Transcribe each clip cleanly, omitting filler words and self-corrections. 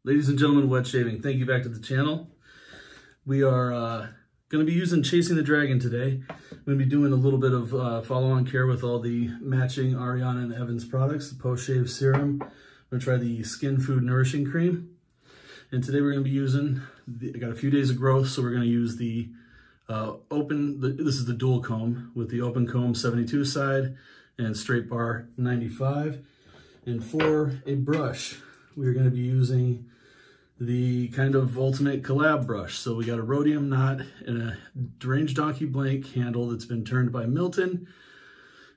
Ladies and gentlemen, wet shaving, thank you back to the channel. We are going to be using Chasing the Dragon today. I'm going to be doing a little bit of follow-on care with all the matching Ariana and Evans products, the post-shave serum. I'm going to try the Skin Food Nourishing Cream. And today we're going to be using, I got a few days of growth, so we're going to use the this is the dual comb with the open comb 72 side and straight bar 95. And for a brush, we're going to be using the kind of ultimate collab brush. So we got a Rhodium knot and a Deranged Donkey blank handle that's been turned by Milton,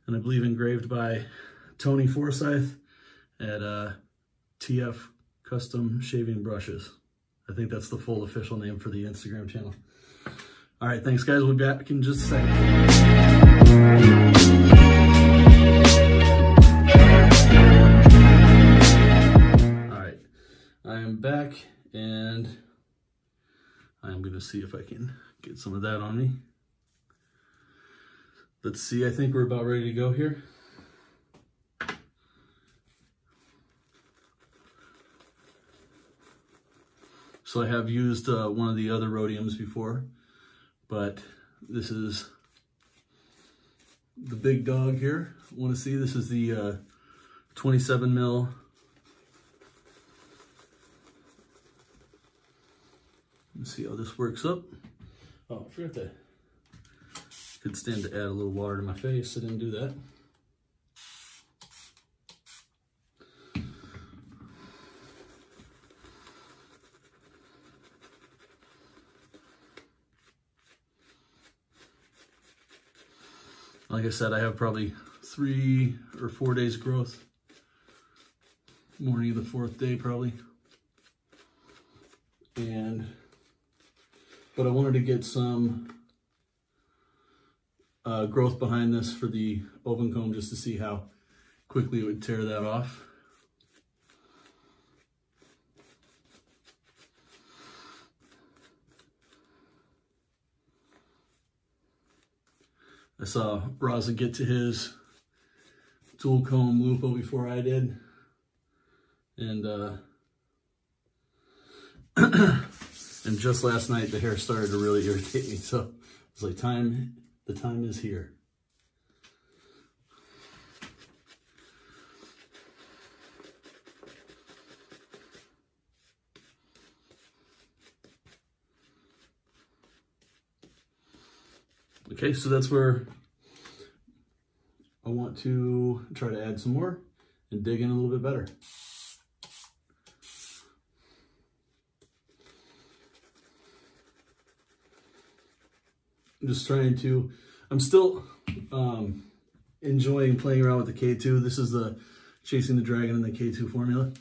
and I believe engraved by Tony Forsyth at TF Custom Shaving Brushes. I think that's the full official name for the Instagram channel. All right, thanks guys. We'll be back in just a second. I am back, and I'm going to see if I can get some of that on me. Let's see, I think we're about ready to go here. So I have used one of the other Rhodiums before, but this is the big dog here. Want to see, this is the 27 mil. Let's see how this works up. Oh, I forgot that. Could stand to add a little water to my face. I didn't do that. Like I said, I have probably 3 or 4 days growth. Morning of the 4th day, probably. But I wanted to get some growth behind this for the open comb just to see how quickly it would tear that off. I saw Raza get to his dual comb Lupo before I did. And and just last night, the hair started to really irritate me. So it's like, the time is here. Okay, so that's where I want to try to add some more and dig in a little bit better. I'm just trying to, I'm still enjoying playing around with the K2. This is the Chasing the Dragon and the K2 formula.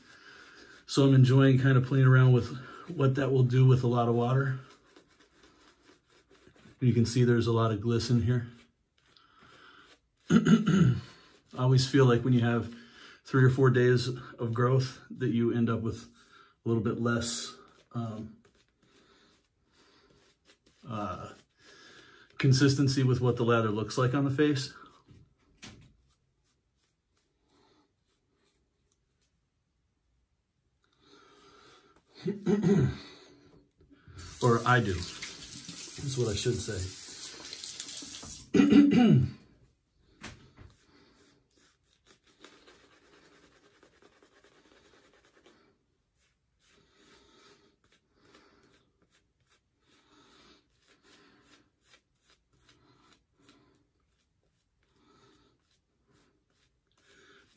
So I'm enjoying kind of playing around with what that will do with a lot of water. You can see there's a lot of glisten here. I always feel like when you have 3 or 4 days of growth that you end up with a little bit less consistency with what the lather looks like on the face. Or I do, is what I should say.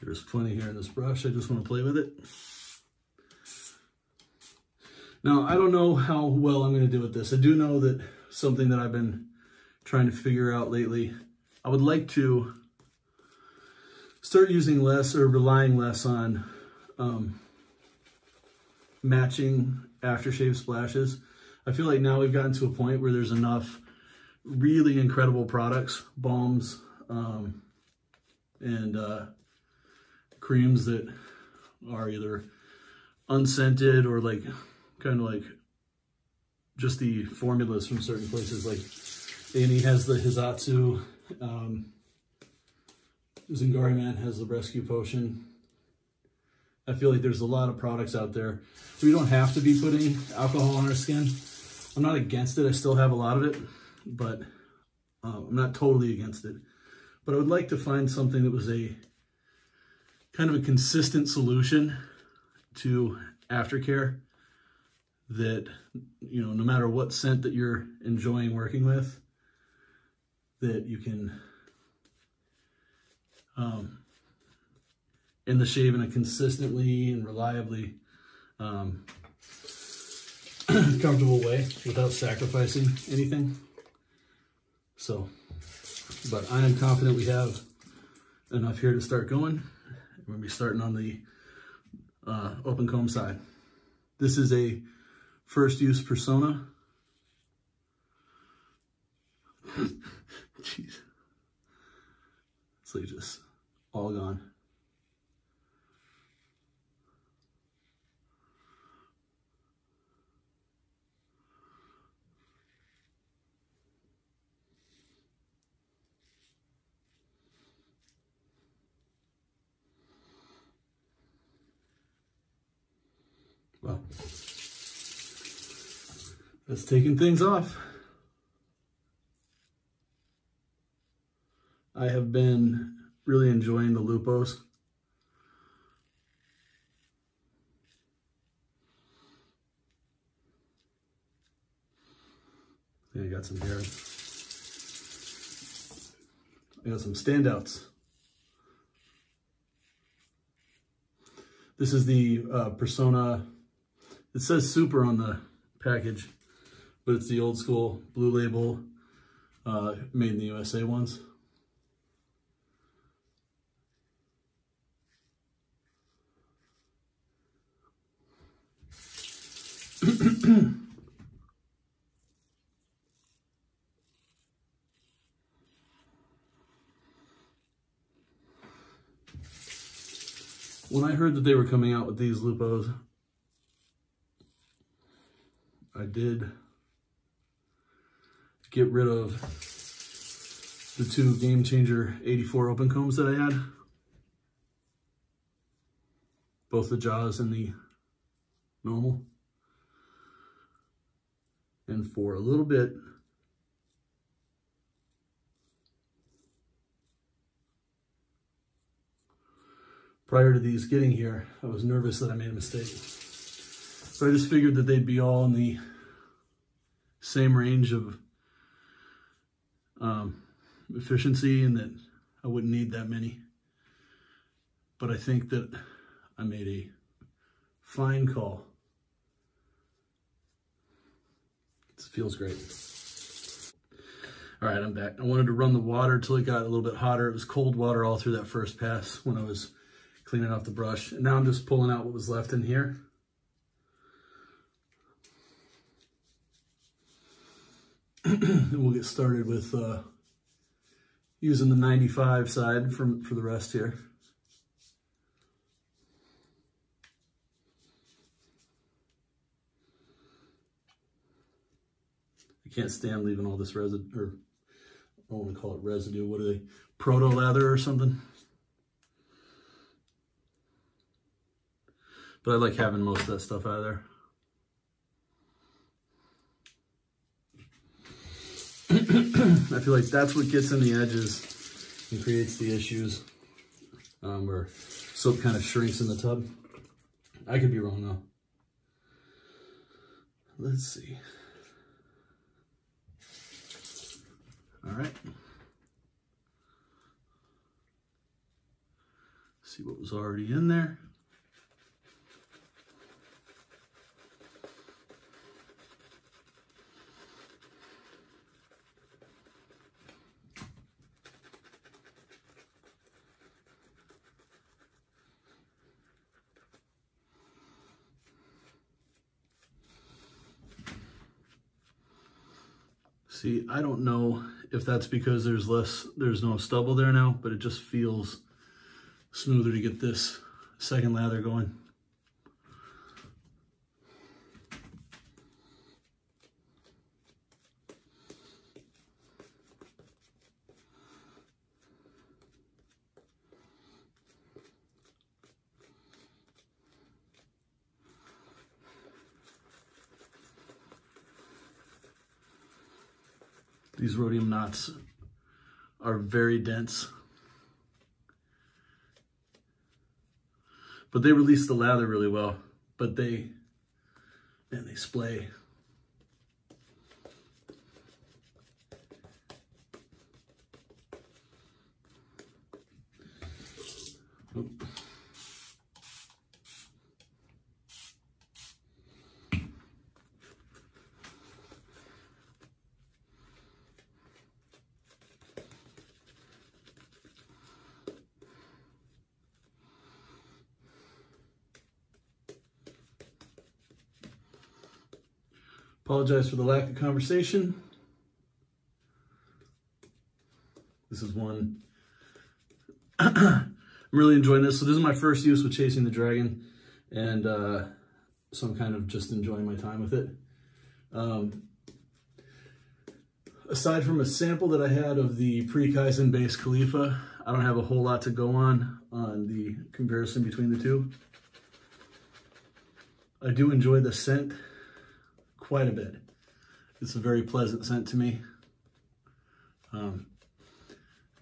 There's plenty here in this brush. I just want to play with it. Now, I don't know how well I'm going to do with this. I do know that something that I've been trying to figure out lately, I would like to start using less or relying less on matching aftershave splashes. I feel like now we've gotten to a point where there's enough really incredible products, balms, and creams that are either unscented or like kind of like just the formulas from certain places. Like Annie has the Hizatsu, Zingari Man has the Rescue Potion. I feel like there's a lot of products out there. We don't have to be putting alcohol on our skin. I'm not against it. I still have a lot of it, but I'm not totally against it. But I would like to find something that was a kind of a consistent solution to aftercare that, you know, no matter what scent that you're enjoying working with, that you can in the shave in a consistently and reliably comfortable way without sacrificing anything. So, but I am confident we have enough here to start going. We're gonna be starting on the open comb side. This is a first use persona. Jeez. It's like just all gone. Well, that's taking things off. I have been really enjoying the Lupos. I think I got some here. I got some standouts. This is the Persona. It says Super on the package, but it's the old school blue label, made in the USA ones. When I heard that they were coming out with these Lupos, I did get rid of the two Game Changer 84 open combs that I had. Both the Jaws and the normal. And for a little bit, prior to these getting here, I was nervous that I made a mistake. So I just figured that they'd be all in the same range of efficiency and that I wouldn't need that many. But I think that I made a fine call. It feels great. All right, I'm back. I wanted to run the water till it got a little bit hotter. It was cold water all through that first pass when I was cleaning off the brush. And now I'm just pulling out what was left in here. And we'll get started with using the 95 side for the rest here. I can't stand leaving all this residue, or I don't want to call it residue. What are they? Proto lather or something? But I like having most of that stuff out of there. I feel like that's what gets in the edges and creates the issues where soap kind of shrinks in the tub. I could be wrong though. Let's see. All right. See what was already in there. See, I don't know if that's because there's no stubble there now, but it just feels smoother to get this second lather going. These rhodium knots are very dense, but they release the lather really well, but they splay. Oop. Apologize for the lack of conversation. This is one, I'm really enjoying this. So this is my first use with Chasing the Dragon, and so I'm kind of just enjoying my time with it. Aside from a sample that I had of the pre-Kaizen based Khalifa, I don't have a whole lot to go on the comparison between the two. I do enjoy the scent quite a bit. It's a very pleasant scent to me.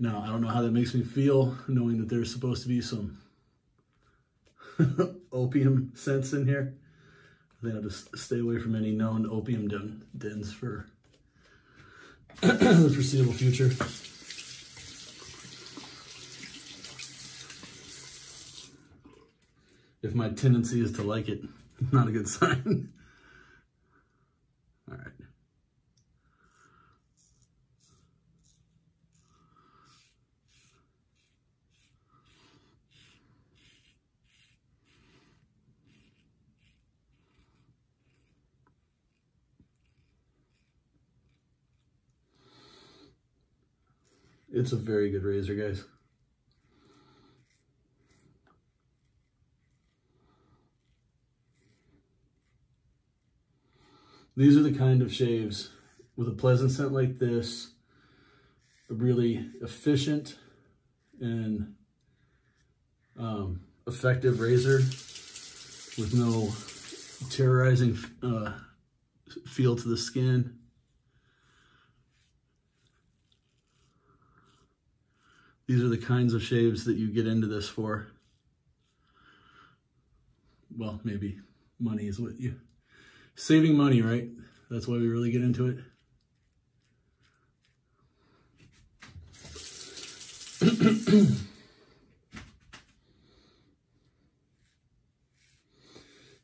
Now, I don't know how that makes me feel, knowing that there's supposed to be some opium scents in here. I think I'll just stay away from any known opium dens for the foreseeable future. If my tendency is to like it, not a good sign. All right. It's a very good razor, guys. These are the kind of shaves with a pleasant scent like this, a really efficient and effective razor with no terrorizing feel to the skin. These are the kinds of shaves that you get into this for. Well, maybe money is what you... Saving money, right? That's why we really get into it.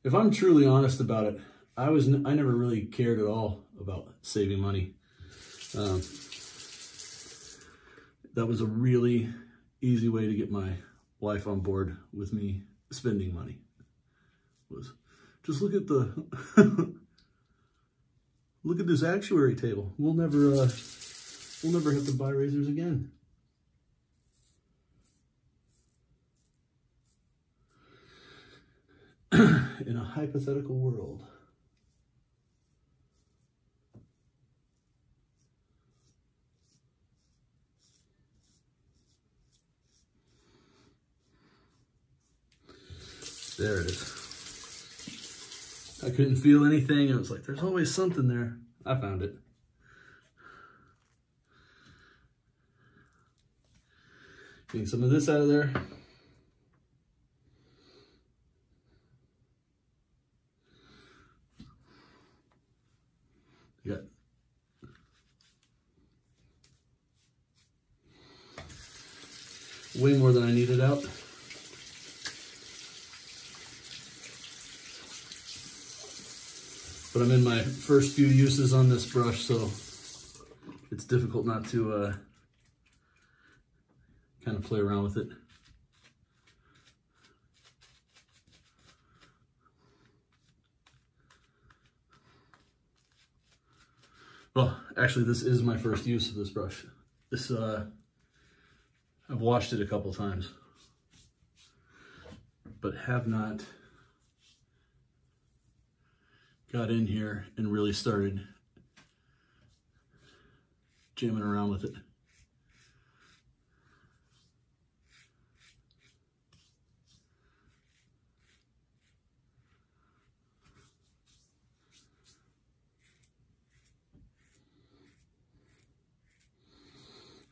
If I'm truly honest about it, I never really cared at all about saving money. That was a really easy way to get my wife on board with me spending money. Was just look at the look at this actuary table. We'll never have to buy razors again. In a hypothetical world. There it is. I couldn't feel anything. I was like, there's always something there. I found it. Getting some of this out of there. Got way more than I needed out. But I'm in my first few uses on this brush, so it's difficult not to kind of play around with it. Well, actually, this is my first use of this brush. This, I've washed it a couple times, but have not got in here and really started jamming around with it.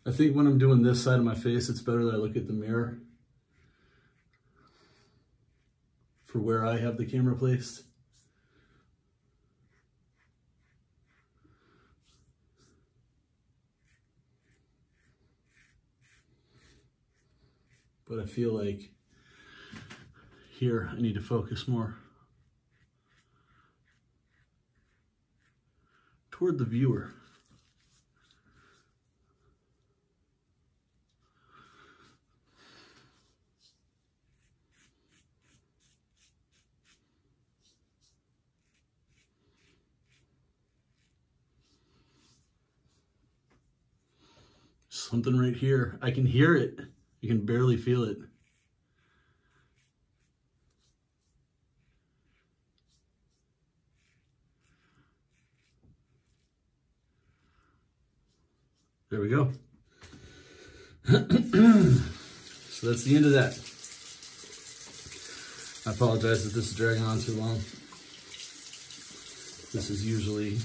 I think when I'm doing this side of my face, it's better that I look at the mirror for where I have the camera placed. But I feel like here I need to focus more toward the viewer. Something right here. I can hear it. You can barely feel it. There we go. So that's the end of that. I apologize if this is dragging on too long. This is usually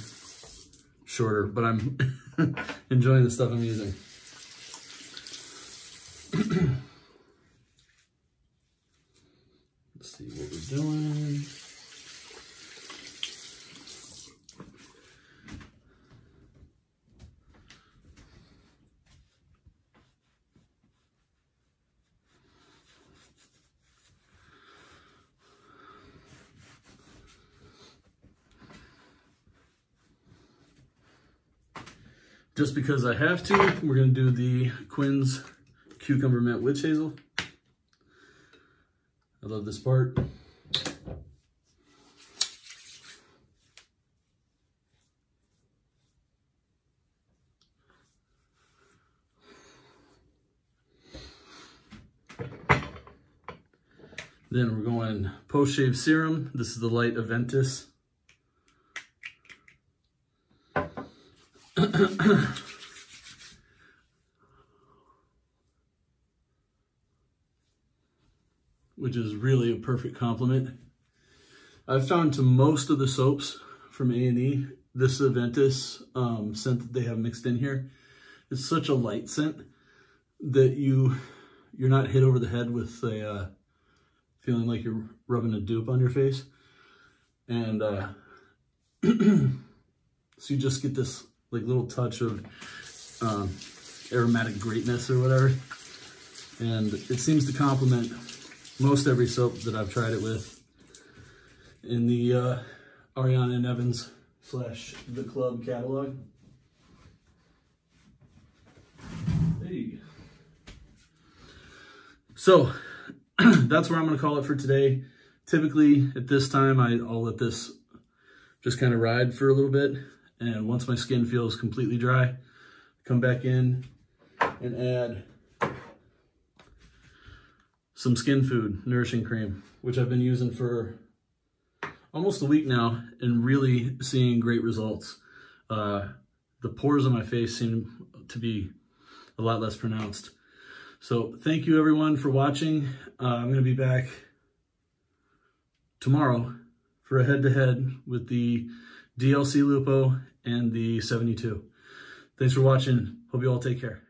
shorter, but I'm enjoying the stuff I'm using. Let's see what we're doing. Just because I have to, we're going to do the Quinn's Cucumber Mint Witch Hazel. I love this part. Then we're going post-shave serum. This is the Light Aventus. Which is really a perfect compliment. I've found to most of the soaps from A&E, this Aventus scent that they have mixed in here, it's such a light scent that you're not hit over the head with a feeling like you're rubbing a dupe on your face. And so you just get this like little touch of aromatic greatness or whatever. And it seems to complement most every soap that I've tried it with in the Ariana and Evans / the Club catalog. Hey. So that's where I'm going to call it for today. Typically at this time, I'll let this just kind of ride for a little bit. And once my skin feels completely dry, come back in and add some Skin Food Nourishing Cream, which I've been using for almost a week now and really seeing great results. The pores on my face seem to be a lot less pronounced. So thank you everyone for watching. I'm going to be back tomorrow for a head-to-head with the DLC Lupo and the 72. Thanks for watching. Hope you all take care.